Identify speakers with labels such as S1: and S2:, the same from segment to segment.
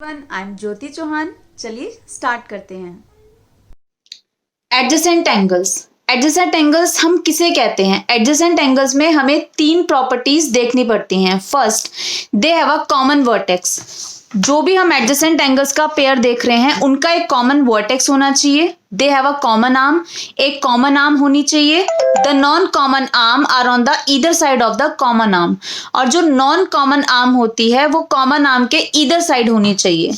S1: I am ज्योति चौहान। चलिए start करते हैं।
S2: Adjacent angles. एडजेसेंट एंगल्स हम किसे कहते हैं? एडजेसेंट एंगल्स में हमें तीन प्रॉपर्टीज देखनी पड़ती हैं। First, they have a common vertex. जो भी हम एडजेसेंट एंगल्स का पेयर देख रहे हैं उनका एक कॉमन वर्टेक्स होना चाहिए। They have a common arm, एक कॉमन आर्म होनी चाहिए। The non common arm are on the either side of the common arm, और जो नॉन कॉमन आर्म होती है वो कॉमन आर्म के ईदर साइड होनी चाहिए।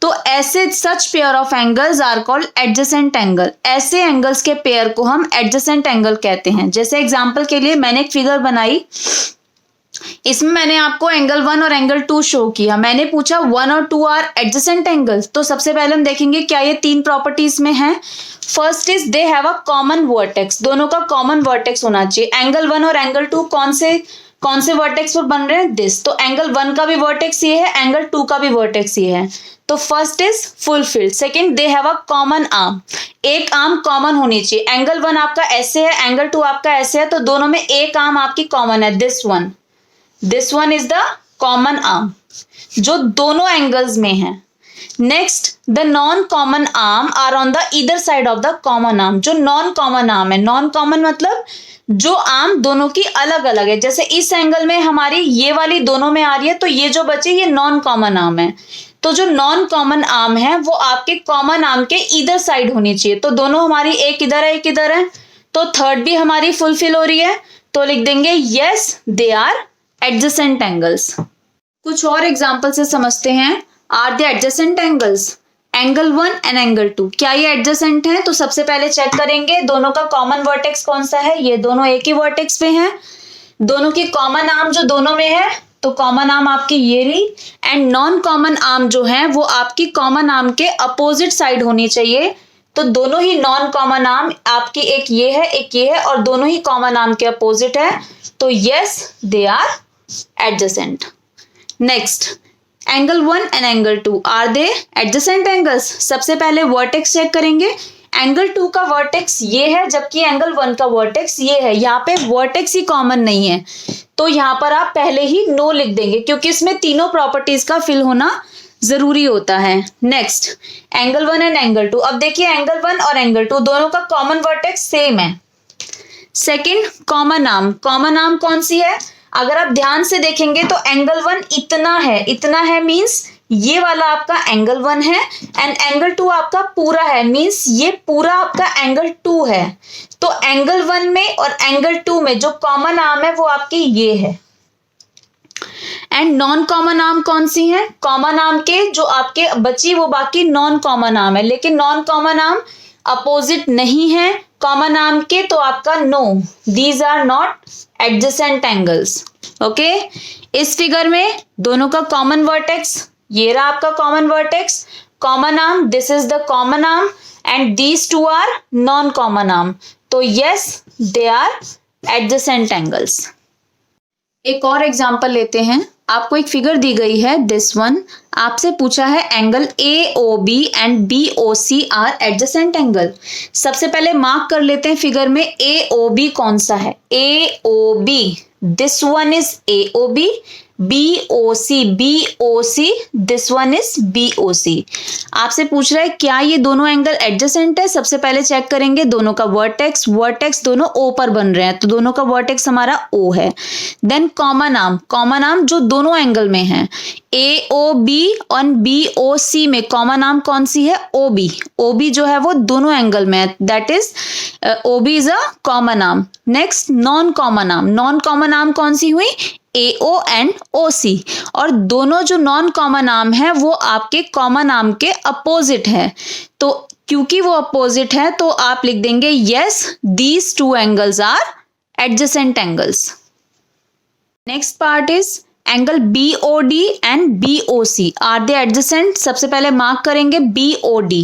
S2: तो ऐसे such pair of angles are called adjacent angle. ऐसे एंगल्स के पेयर को हम एडजेसेंट एंगल कहते हैं। जैसे एग्जांपल के लिए मैंने एक फिगर बनाई, इसमें मैंने आपको एंगल 1 और एंगल 2 शो किया। मैंने पूछा 1 और 2 आर एडजेसेंट एंगल्स। तो सबसे पहले हम देखेंगे क्या ये तीन प्रॉपर्टीज में है। First is they have a common vertex. दोनों का कॉमन वर्टेक्स होना चाहिए। एंगल 1 और एंगल 2 कौन से वर्टेक्स पर बन रहे हैं? दिस। तो एंगल 1 का भी वर्टेक्स ये है, एंगल 2 का भी वर्टेक्स ये है। तो first is fulfilled. Second, they have a common arm. एक आर्म कॉमन होनी चाहिए। एंगल 1 आपका ऐसे है, एंगल 2 आपका ऐसे है, तो दोनों में एक आर्म आपकी कॉमन है, this one is the common arm जो दोनों एंगल्स में है। Next, the non common arm are on the either side of the common arm. जो नॉन कॉमन आर्म है, नॉन कॉमन मतलब जो आर्म दोनों की अलग अलग है। जैसे इस एंगल में हमारी ये वाली दोनों में आ रही है, तो ये जो बची ये नॉन कॉमन आर्म है। तो जो नॉन कॉमन आर्म है वो आपके कॉमन आर्म के ईदर साइड होनी चाहिए। तो दोनों हमारी एक इधर है, एक इधर है, तो थर्ड भी हमारी फुलफिल हो रही है। तो लिख देंगे yes they are adjacent angles. कुछ और एग्जांपल से समझते हैं। Are they adjacent angles? Angle 1 and angle 2 क्या ये एडजेसेंट हैं? तो सबसे पहले चेक करेंगे दोनों का कॉमन वर्टेक्स कौन सा है। ये दोनों एक ही वर्टेक्स पे हैं। दोनों की कॉमन आर्म जो दोनों में है, तो कॉमन आर्म आपकी ये रही। एंड नॉन कॉमन आर्म जो है वो आपकी कॉमन आर्म के अपोजिट साइड होनी चाहिए। तो दोनों ही नॉन कॉमन आर्म आपकी, एक ये है एक ये है, और दोनों ही कॉमन आर्म के अपोजिट है। तो yes they are adjacent. Next, angle 1 and angle 2 are they adjacent angles? सबसे पहले वर्टेक्स चेक करेंगे। एंगल 2 का वर्टेक्स ये है, जबकि एंगल 1 का वर्टेक्स ये है। यहाँ पे वर्टेक्स ही कॉमन नहीं है, तो यहाँ पर आप पहले ही नो लिख देंगे, क्योंकि इसमें तीनों प्रॉपर्टीज का फिल होना जरूरी होता है। Next, angle 1 and angle 2। अब देखिए एंगल 1 और एंगल 2 दोनों का कॉमन वर्टेक्स सेम है। Second, common arm. Common arm कौन सी है? अगर आप ध्यान से देखेंगे तो एंगल 1 इतना है मींस ये वाला आपका एंगल 1 है, एंड एंगल 2 आपका पूरा है मींस ये पूरा आपका एंगल 2 है। तो एंगल 1 में और एंगल 2 में जो कॉमन आर्म है वो आपकी ये है। एंड नॉन कॉमन आर्म कौन सी है? कॉमन आर्म के जो आपके बची वो बाकी नॉन कॉमन आर्म है, लेकिन नॉन कॉमन आर्म अपोजिट नहीं है कॉमन आर्म के, तो आपका no, these are not adjacent angles. Okay, इस फिगर में दोनों का कॉमन वर्टेक्स ये रहा आपका common vertex, common arm this is the common arm, and these two are non common arm. तो yes they are adjacent angles. एक और एग्जांपल लेते हैं। आपको एक फिगर दी गई है, दिस वन। आपसे पूछा है angle AOB and BOC are adjacent angle. सबसे पहले मार्क कर लेते हैं फिगर में AOB कौन सा है। AOB, this one is AOB। BOC, this one is BOC। आपसे पूछ रहा है क्या ये दोनों एंगल एडजेसेंट है। सबसे पहले चेक करेंगे दोनों का वर्टेक्स दोनों O पर बन रहे हैं, तो दोनों का वर्टेक्स हमारा O है। देन कॉमन आर्म जो दोनों एंगल में है। AOB और BOC में कॉमन आर्म कौन सी है? OB जो है वो दोनों एंगल में है, that is OB is a common arm. Next, non common arm कौन सी हुई? AO एंड OC, और दोनों जो नॉन कॉमन आर्म है वो आपके कॉमन आर्म के अपोजिट है। तो क्योंकि वो अपोजिट है तो आप लिख देंगे yes these two angles are adjacent angles. Next part is angle BOD and BOC are they adjacent? सबसे पहले मार्क करेंगे BOD,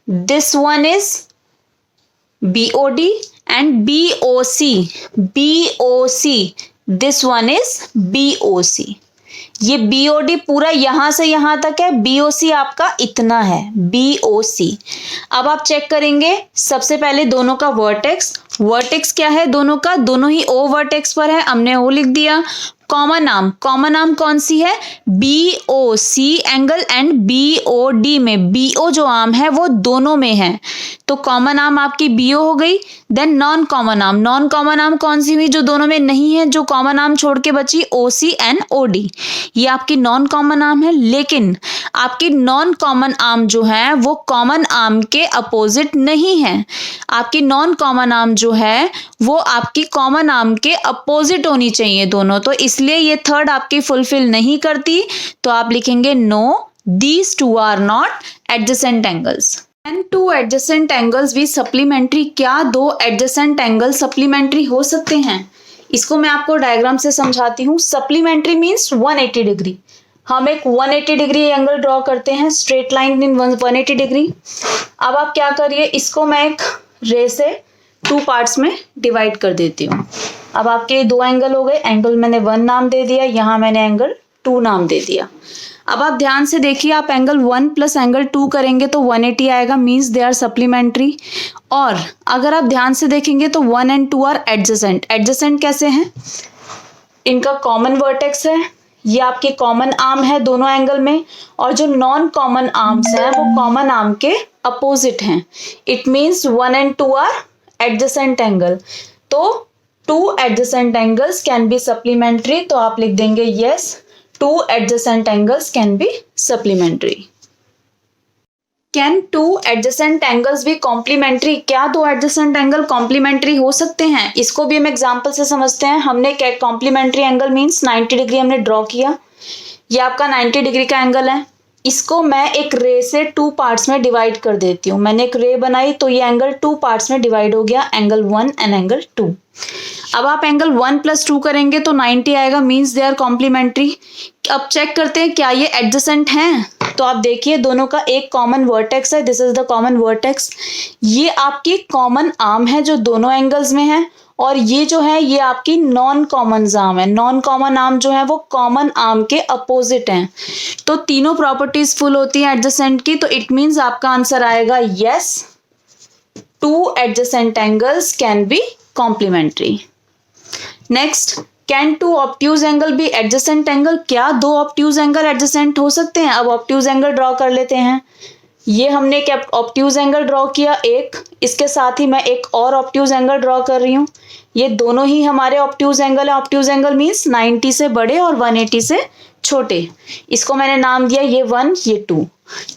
S2: this one is BOD, and BOC, this one is BOC। ये BOD पूरा यहां से यहां तक है, BOC आपका इतना है, BOC। अब आप चेक करेंगे सबसे पहले दोनों का वर्टेक्स। वर्टेक्स क्या है दोनों का, दोनों ही ओ वर्टेक्स पर है, हमने ओ लिख दिया। कॉमन आर्म कौन सी है, BOC एंगल एंड BOD में, BO जो आर्म है वो दोनों में है, तो कॉमन आर्म आपकी BO हो गई। देन नॉन कॉमन आर्म कौन सी हुई, जो दोनों में नहीं है, जो कॉमन आर्म छोड़ के बची OC एंड OD, ये आपकी नॉन कॉमन आर्म है। लेकिन आपकी नॉन कॉमन आर्म जो है वो कॉमन आर्म के अपोजिट नहीं है, आपकी नॉन कॉमन आर्म जो है वो आपकी कॉमन आर्म के अपोजिट होनी चाहिए दोनों, तो इसलिए ये थर्ड आपकी फुलफिल नहीं करती, तो आप लिखेंगे no, these two are not adjacent angles. Can two adjacent angles be supplementary, क्या दो एडजेसेंट एंगल सप्लीमेंट्री हो सकते हैं? इसको मैं आपको डायग्राम से समझाती हूँ। सप्लीमेंट्री मीन्स 180 डिग्री, हम एक 180 डिग्री एंगल ड्रॉ करते हैं, स्ट्रेट लाइन इन 180 डिग्री। अब आप क्या करिए, इसको मैं एक रे से 2 पार्ट्स में डिवाइड कर देती हूँ। अब आपके 2 एंगल हो गए, एंगल मैंने 1 नाम दे दिया, यहाँ मैंने एंगल 2 नाम दे दिया। अब आप ध्यान से देखिए, आप एंगल 1 प्लस एंगल 2 करेंगे तो 180 आएगा, मीन्स दे आर सप्लीमेंट्री। और अगर आप ध्यान से देखेंगे तो 1 एंड 2 आर एडजेसेंट। एडजेसेंट कैसे हैं, इनका कॉमन वर्टेक्स है, ये आपके कॉमन आर्म है दोनों एंगल में, और जो नॉन कॉमन आर्म्स हैं वो कॉमन आर्म के अपोजिट हैं। It means 1 and 2 are adjacent angle, तो 2 adjacent angles can be supplementary, तो आप लिख देंगे yes, 2 adjacent angles can be supplementary. Can 2 adjacent angles be complementary? क्या 2 adjacent angle complementary हो सकते हैं? इसको भी हम एग्जाम्पल से समझते हैं। हमने complementary angle means 90 डिग्री हमने ड्रॉ किया, ये आपका 90 डिग्री का एंगल है, इसको मैं एक रे से 2 पार्ट्स में डिवाइड कर देती हूँ। मैंने एक रे बनाई तो ये एंगल 2 पार्ट्स में डिवाइड हो गया, एंगल 1 एंड एंगल 2। अब आप एंगल 1 प्लस 2 करेंगे तो 90 आएगा, मीन्स दे आर कॉम्प्लीमेंट्री। अब चेक करते हैं क्या ये एडजेसेंट हैं, तो आप देखिए दोनों का एक कॉमन वर्टेक्स है, this is the common vertex. ये आपकी कॉमन आर्म है जो दोनों एंगल्स में है, और ये जो है ये आपकी नॉन कॉमन आर्म है। नॉन कॉमन आर्म जो है वो कॉमन आर्म के अपोजिट हैं, तो तीनों प्रॉपर्टीज फुल होती हैं एडजेसेंट की, तो इट मीन्स आपका आंसर आएगा yes, 2 adjacent angles can be complementary. Next, can 2 obtuse angle be adjacent angle, क्या 2 ऑब्ट्यूज एंगल एडजेसेंट हो सकते हैं? अब ऑब्ट्यूज एंगल ड्रॉ कर लेते हैं। ये हमने क्या ऑब्ट्यूज एंगल ड्रॉ किया एक, इसके साथ ही मैं एक और ऑब्ट्यूज एंगल ड्रॉ कर रही हूँ, ये दोनों ही हमारे ऑब्ट्यूज एंगल है। ऑब्ट्यूज एंगल मीन्स 90 से बड़े और 180 से छोटे, इसको मैंने नाम दिया ये 1 ये 2,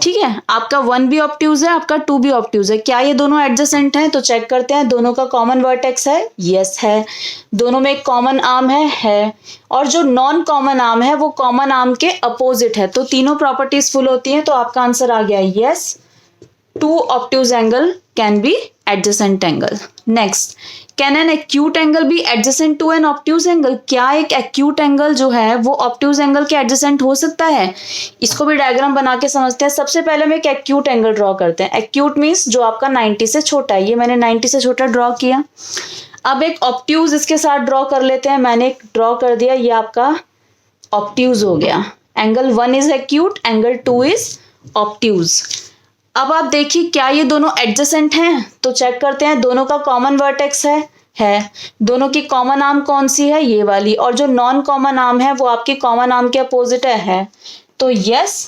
S2: ठीक है। आपका 1 भी ऑब्ट्यूज है, आपका 2 भी ऑब्ट्यूज है, क्या ये दोनों एडजेसेंट हैं? तो चेक करते हैं, दोनों का कॉमन वर्टेक्स है, यस है, दोनों में एक कॉमन आर्म है, और जो नॉन कॉमन आर्म है वो कॉमन आर्म के अपोजिट है, तो तीनों प्रॉपर्टीज फुल होती हैं, तो आपका आंसर आ गया yes, 2 obtuse angle can be adjacent angle. Next, can an acute angle be adjacent to an obtuse angle, क्या एक एक्यूट एंगल जो है वो ऑब्ट्यूज एंगल के एडजेसेंट हो सकता है? इसको भी डायग्राम बना के समझते हैं। सबसे पहले हम एक एक्यूट एंगल ड्रॉ करते हैं। एक्यूट मीन्स जो आपका 90 से छोटा है, ये मैंने 90 से छोटा ड्रॉ किया। अब एक ऑब्ट्यूज इसके साथ ड्रॉ कर लेते हैं, मैंने ड्रॉ कर दिया, ये आपका ऑब्ट्यूज हो गया। Angle 1 is acute, angle 2 is obtuse. अब आप देखिए क्या ये दोनों एडजेसेंट हैं, तो चेक करते हैं, दोनों का कॉमन वर्टेक्स है, दोनों की कॉमन आर्म कौन सी है, ये वाली, और जो नॉन कॉमन आर्म है वो आपकी कॉमन आर्म के अपोजिट है, तो यस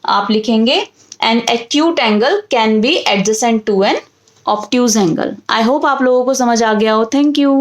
S2: आप लिखेंगे an acute angle can be adjacent to an obtuse angle. I hope आप लोगों को समझ आ गया हो। Thank you.